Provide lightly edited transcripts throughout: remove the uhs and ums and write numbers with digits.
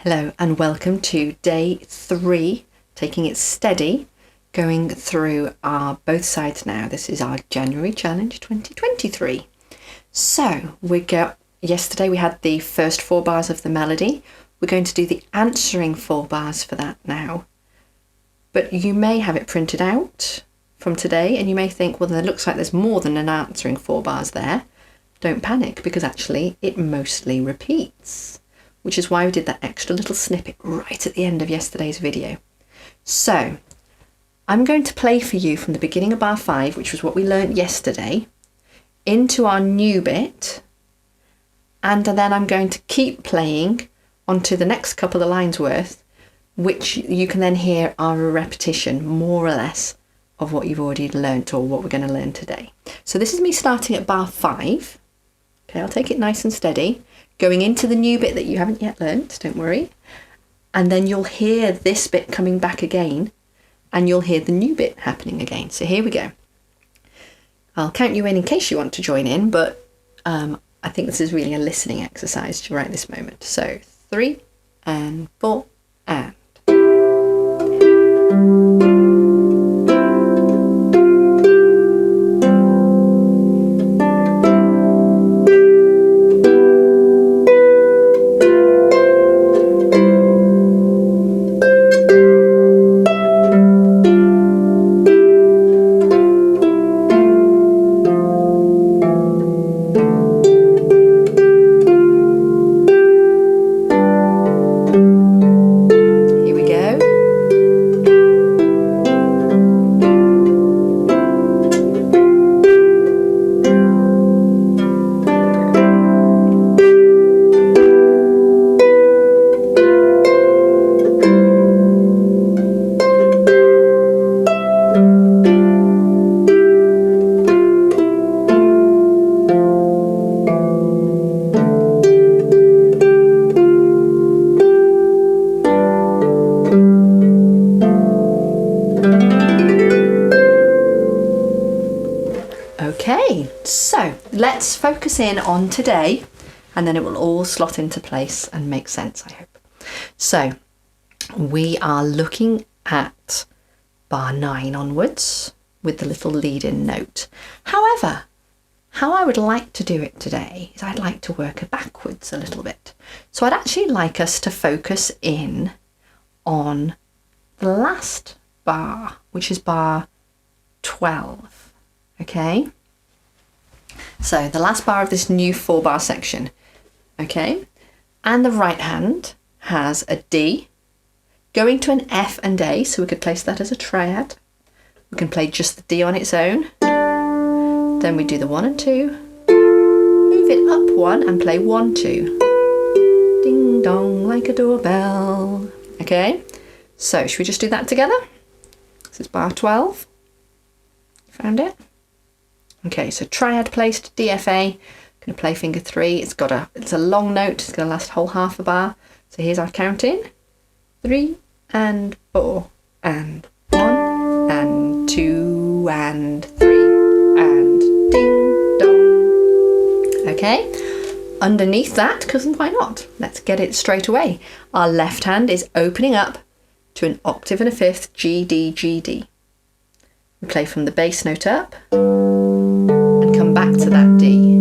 Hello and welcome to day 3, taking it steady, going through our both sides now. This is our January challenge 2023. So yesterday we had the first 4 bars of the melody. We're going to do the answering 4 bars for that now. But you may have it printed out from today and you may think, well, there looks like there's more than an answering 4 bars there. Don't panic, because actually it mostly repeats, which is why we did that extra little snippet right at the end of yesterday's video. So I'm going to play for you from the beginning of bar 5, which was what we learnt yesterday, into our new bit, and then I'm going to keep playing onto the next couple of lines worth, which you can then hear are a repetition, more or less, of what you've already learnt or what we're going to learn today. So this is me starting at bar 5. Okay, I'll take it nice and steady, going into the new bit that you haven't yet learnt, don't worry. And then you'll hear this bit coming back again, and you'll hear the new bit happening again. So here we go. I'll count you in case you want to join in, but I think this is really a listening exercise right this moment. So 3 and 4 and. Okay, so let's focus in on today, and then it will all slot into place and make sense, I hope. So we are looking at bar 9 onwards with the little lead-in note. However, how I would like to do it today is I'd like to work it backwards a little bit. So I'd actually like us to focus in on the last bar, which is bar 12, okay? So the last bar of this new 4 bar section, okay? And the right hand has a D going to an F and A, so we could place that as a triad. We can play just the D on its own. Then we do the 1 and 2, move it up 1 and play 1, 2. Ding dong like a doorbell. Okay, so should we just do that together? This is bar 12. Found it? Okay, so triad placed, DFA, going to play finger 3. It's a long note, it's going to last a whole half a bar. So here's our counting. 3 and 4 and 1 and 2 and 3 and ding dong. Okay, underneath that, because why not? Let's get it straight away. Our left hand is opening up to an octave and a fifth, G, D, G, D. We play from the bass note up and come back to that D.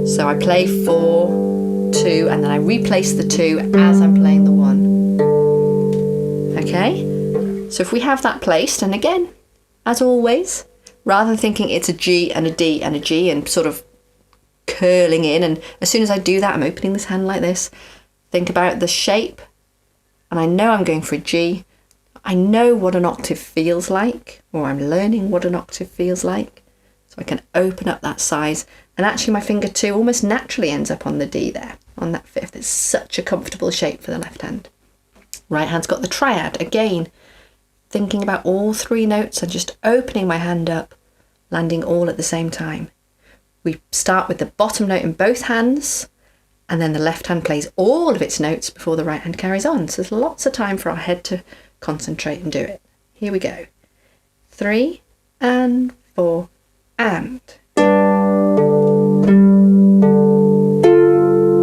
So I play 4, 2, and then I replace the 2 as I'm playing the 1. Okay, so if we have that placed, and again, as always, rather than thinking it's a G and a D and a G and sort of curling in, and as soon as I do that, I'm opening this hand like this, think about the shape, and I know I'm going for a G. I know what an octave feels like, or I'm learning what an octave feels like. So I can open up that size, and actually my finger 2 almost naturally ends up on the D there, on that 5th. It's such a comfortable shape for the left hand. Right hand's got the triad. Again, thinking about all 3 notes and just opening my hand up, landing all at the same time. We start with the bottom note in both hands, and then the left hand plays all of its notes before the right hand carries on. So there's lots of time for our head to concentrate and do it. Here we go. 3 and 4 and.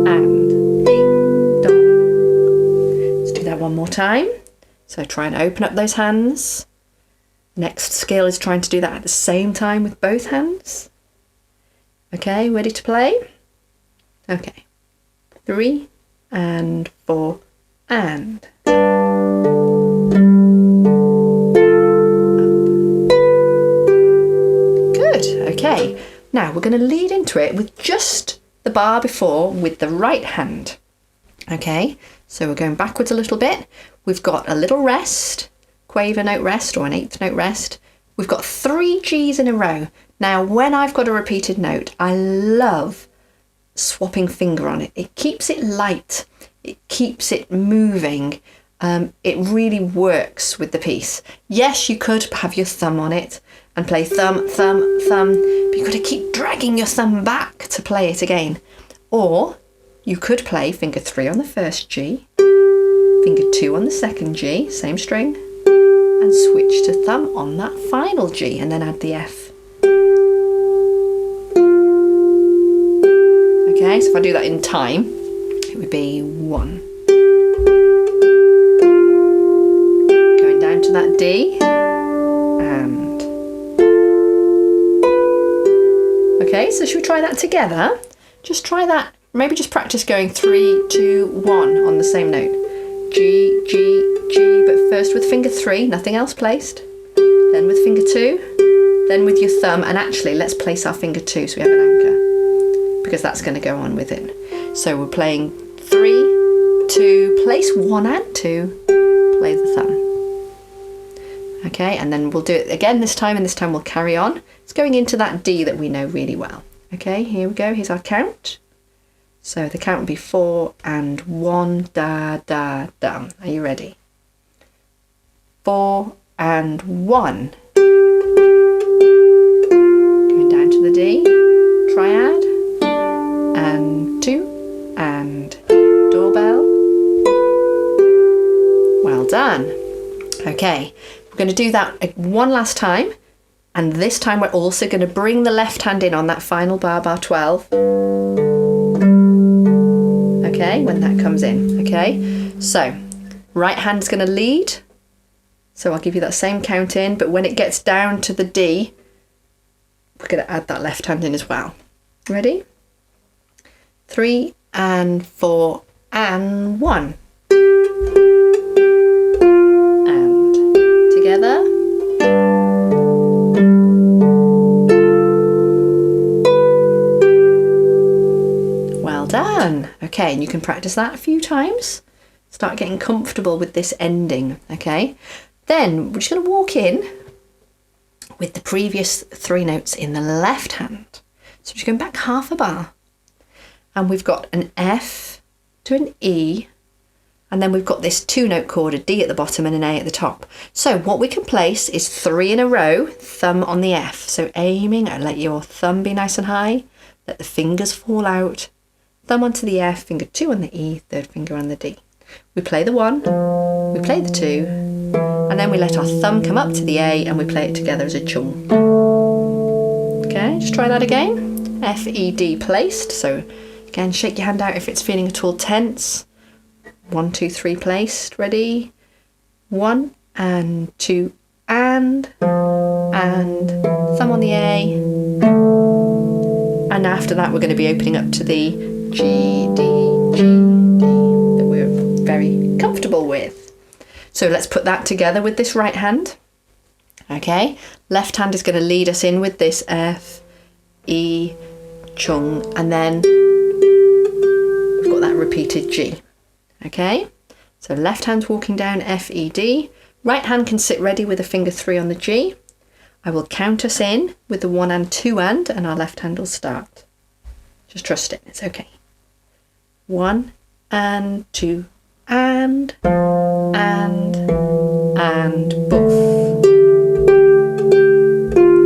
And ding dong. time. So try and open up those hands. Next skill is trying to do that at the same time with both hands. Okay, ready to play? Okay. 3 and 4 and. Good, okay. Now we're going to lead into it with just the bar before with the right hand. Okay, so we're going backwards a little bit. We've got a little rest, quaver note rest or an eighth note rest. We've got 3 G's in a row. Now, when I've got a repeated note, I love swapping finger on it. It keeps it light. It keeps it moving. It really works with the piece. Yes, you could have your thumb on it and play thumb, thumb, thumb, but you've got to keep dragging your thumb back to play it again. Or you could play finger 3 on the first G, finger 2 on the second G, same string, and switch to thumb on that final G and then add the F. Okay, so if I do that in time, it would be 1. Going down to that D, and. Okay, so should we try that together? Just try that, maybe just practice going 3, 2, 1 on the same note. G, G, G, but first with finger 3, nothing else placed. Then with finger 2, then with your thumb, and actually let's place our finger 2 so we have an anchor, because that's going to go on with it. So we're playing 3, 2, place 1 and 2, play the thumb. Okay, and then we'll do it again this time, and this time we'll carry on. It's going into that D that we know really well. Okay, here we go, here's our count. So the count will be 4 and 1, da, da, da. Are you ready? 4 and 1. Going down to the D, triad, and 2, and doorbell. Well done. Okay, we're going to do that one last time, and this time we're also going to bring the left hand in on that final bar, bar 12. Okay, when that comes in. Okay, so right hand's going to lead, so I'll give you that same count in, but when it gets down to the D, we're going to add that left hand in as well. Ready? 3 and 4 and 1. And together. Well done. Okay, and you can practice that a few times. Start getting comfortable with this ending, okay? Then we're just going to walk in with the previous 3 notes in the left hand. So just going back half a bar. And we've got an F to an E, and then we've got this 2-note chord, a D at the bottom and an A at the top. So what we can place is 3 in a row, thumb on the F. So aiming, let your thumb be nice and high, let the fingers fall out, thumb onto the F, finger 2 on the E, third finger on the D. We play the 1, we play the 2, and then we let our thumb come up to the A and we play it together as a chung. Okay, just try that again. F, E, D placed, so again, shake your hand out if it's feeling at all tense. 1, 2, 3 placed. Ready? 1 and 2 and thumb on the A. And after that, we're going to be opening up to the G, D, G, D that we're very comfortable with. So let's put that together with this right hand. Okay, left hand is going to lead us in with this F, E, chung, and then we've got that repeated G. Okay, so left hand's walking down F, E, D. Right hand can sit ready with a finger 3 on the G. I will count us in with the 1 and 2 and our left hand will start. Just trust it, it's okay. 1 and 2 and boof.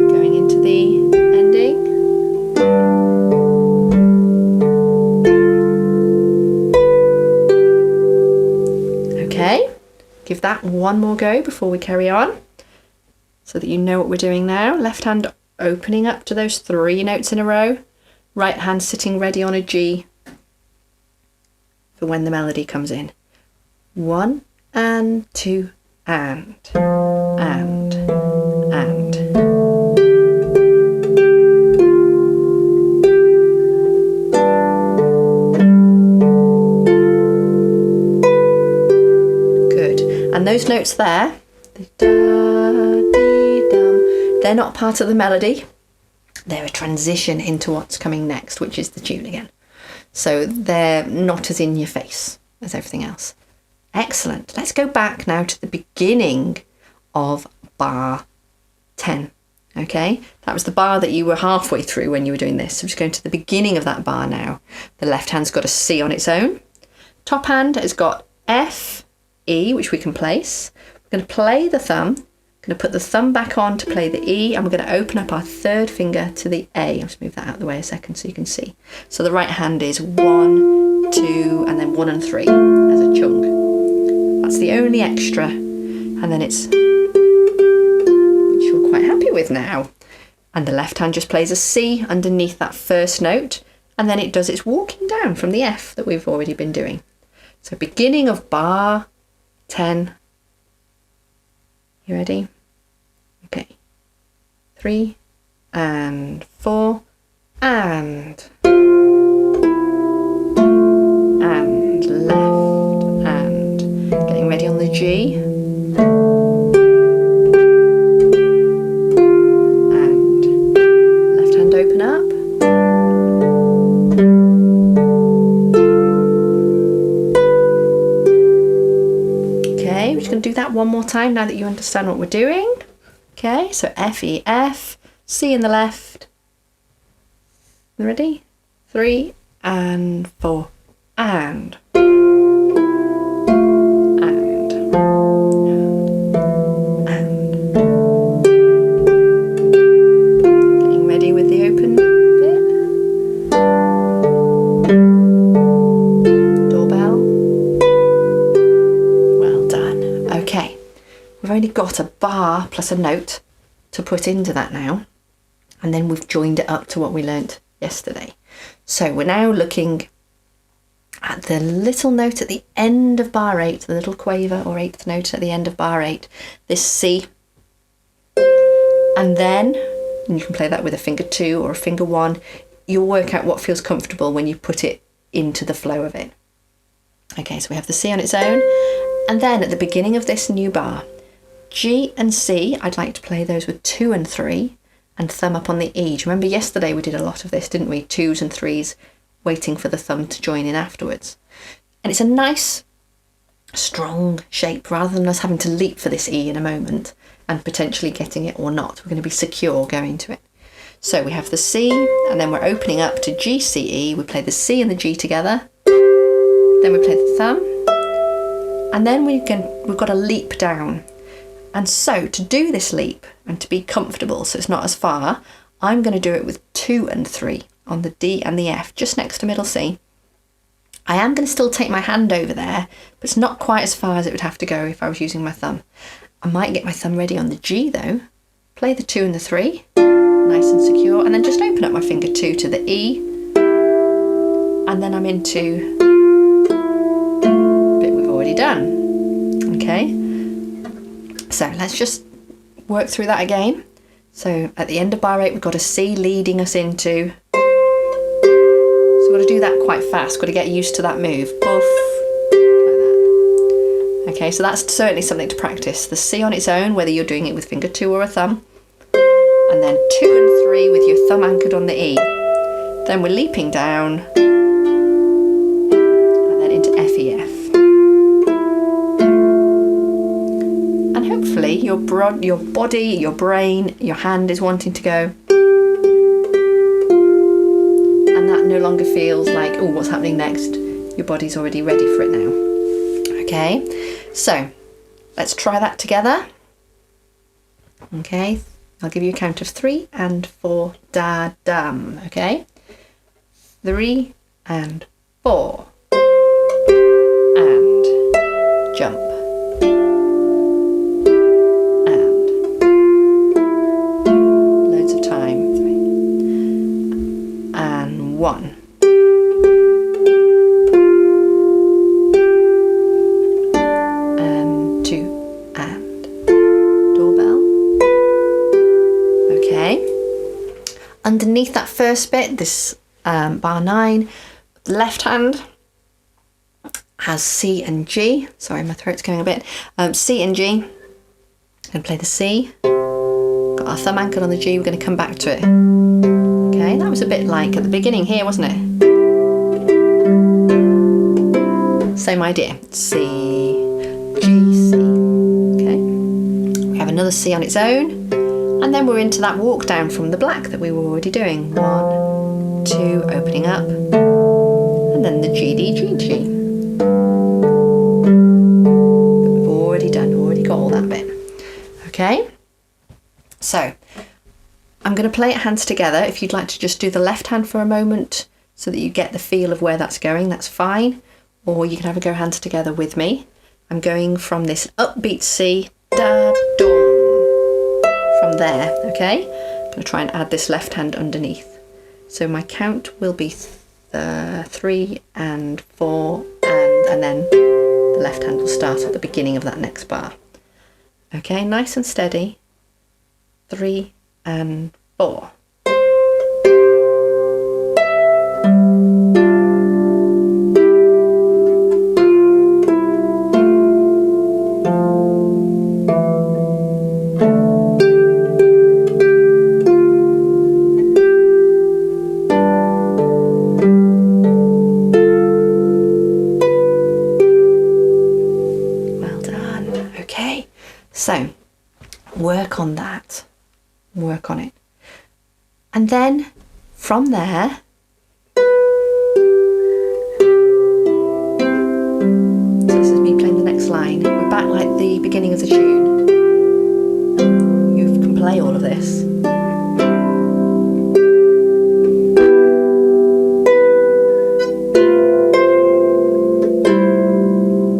Going into the ending. Okay, give that one more go before we carry on, so that you know what we're doing now. Left hand opening up to those 3 notes in a row. Right hand sitting ready on a G for when the melody comes in. 1 and and 2 and. Good. And those notes there, they're not part of the melody. They're a transition into what's coming next, which is the tune again. So they're not as in your face as everything else. Excellent. Let's go back now to the beginning of bar 10. Okay, that was the bar that you were halfway through when you were doing this. So just going to the beginning of that bar now. The left hand's got a C on its own. Top hand has got F, E, which we can place. We're going to play the thumb. Going to put the thumb back on to play the E, and we're going to open up our third finger to the A. I'll just move that out of the way a second so you can see. So the right hand is 1, 2, and then 1 and 3 as a chung. That's the only extra, and then it's, which you're quite happy with now. And the left hand just plays a C underneath that first note, and then it does its walking down from the F that we've already been doing. So beginning of bar 10. You ready? Okay. 3 and 4 and left and getting ready on the G and left hand open up. Okay, we're just going to do that one more time now that you understand what we're doing. Okay, so F, E, F, C in the left. Ready? 3 and 4 and. Getting ready with the open bit. Doorbell. Well done. Okay. We've only got a bar plus a note to put into that now, and then we've joined it up to what we learnt yesterday. So we're now looking at the little note at the end of bar 8, the little quaver or 8th note at the end of bar 8, this C, and then you can play that with a finger 2 or a finger 1. You'll work out what feels comfortable when you put it into the flow of it. Okay, so we have the C on its own, and then at the beginning of this new bar, G and C, I'd like to play those with 2 and 3 and thumb up on the E. Do you remember yesterday we did a lot of this, didn't we? 2s and 3s, waiting for the thumb to join in afterwards. And it's a nice, strong shape rather than us having to leap for this E in a moment and potentially getting it or not. We're going to be secure going to it. So we have the C, and then we're opening up to G, C, E. We play the C and the G together. Then we play the thumb. And then we've got a leap down. And so to do this leap and to be comfortable so it's not as far, I'm going to do it with 2 and 3 on the D and the F, just next to middle C. I am going to still take my hand over there, but it's not quite as far as it would have to go if I was using my thumb. I might get my thumb ready on the G though, play the 2 and the 3, nice and secure, and then just open up my finger 2 to the E, and then I'm into the bit we've already done. Okay. So let's just work through that again. So at the end of bar 8, we've got a C leading us into. So we've got to do that quite fast. Got to get used to that move. Boof, like that. Okay, so that's certainly something to practice. The C on its own, whether you're doing it with finger 2 or a thumb. And then 2 and 3 with your thumb anchored on the E. Then we're leaping down. And then into F, E, F. Hopefully your body, your brain, your hand is wanting to go, and that no longer feels like, oh, what's happening next? Your body's already ready for it now. Okay, so let's try that together. Okay, I'll give you a count of 3 and 4, da dum. Okay, 3 and 4 and jump. And 1. And underneath that first bit, this bar 9, the left hand has C and G. Sorry, my throat's going a bit. C and G. I'm going to play the C. Got our thumb anchored on the G. We're going to come back to it. Okay, that was a bit like at the beginning here, wasn't it? Same idea. C, G, C. Okay. We have another C on its own. And then we're into that walk down from the black that we were already doing. 1, 2, opening up. And then the G, D, G, G. But we've already got all that bit. Okay. So, I'm going to play it hands together. If you'd like to just do the left hand for a moment so that you get the feel of where that's going, that's fine. Or you can have a go hands together with me. I'm going from this upbeat C, da, dum. From there, okay? I'm going to try and add this left hand underneath. So my count will be 3 and 4, and then the left hand will start at the beginning of that next bar. Okay, nice and steady. 3 and 4. So, work on that, work on it. And then from there, so this is me playing the next line. We're back like the beginning of the tune. You can play all of this.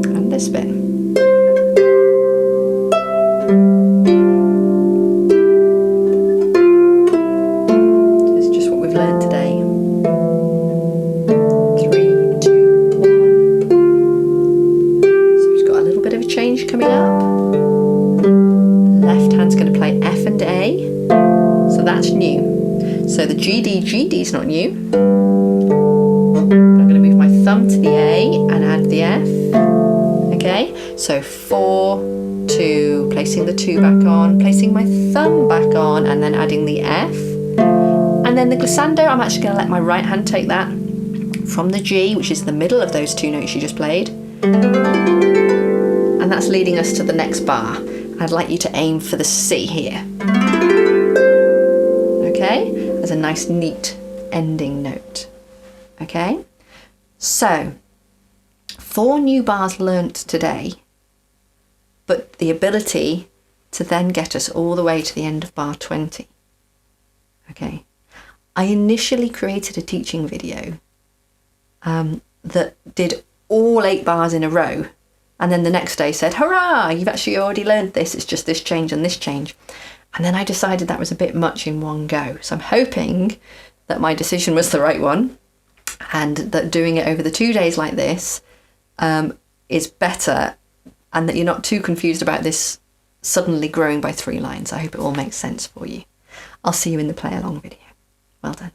And this bit. Coming up, left hand's going to play F and A, so that's new. So the G D is not new. I'm going to move my thumb to the A and add the F. Okay, so 4, 2, placing the 2 back on, placing my thumb back on, and then adding the F. And then the glissando, I'm actually going to let my right hand take that from the G, which is the middle of those 2 notes you just played. And that's leading us to the next bar. I'd like you to aim for the C here. Okay, as a nice neat ending note. Okay, so 4 new bars learnt today, but the ability to then get us all the way to the end of bar 20. Okay, I initially created a teaching video that did all 8 bars in a row. And then the next day said, hurrah, you've actually already learned this. It's just this change and this change. And then I decided that was a bit much in one go. So I'm hoping that my decision was the right one and that doing it over the 2 days like this is better and that you're not too confused about this suddenly growing by 3 lines. I hope it all makes sense for you. I'll see you in the play along video. Well done.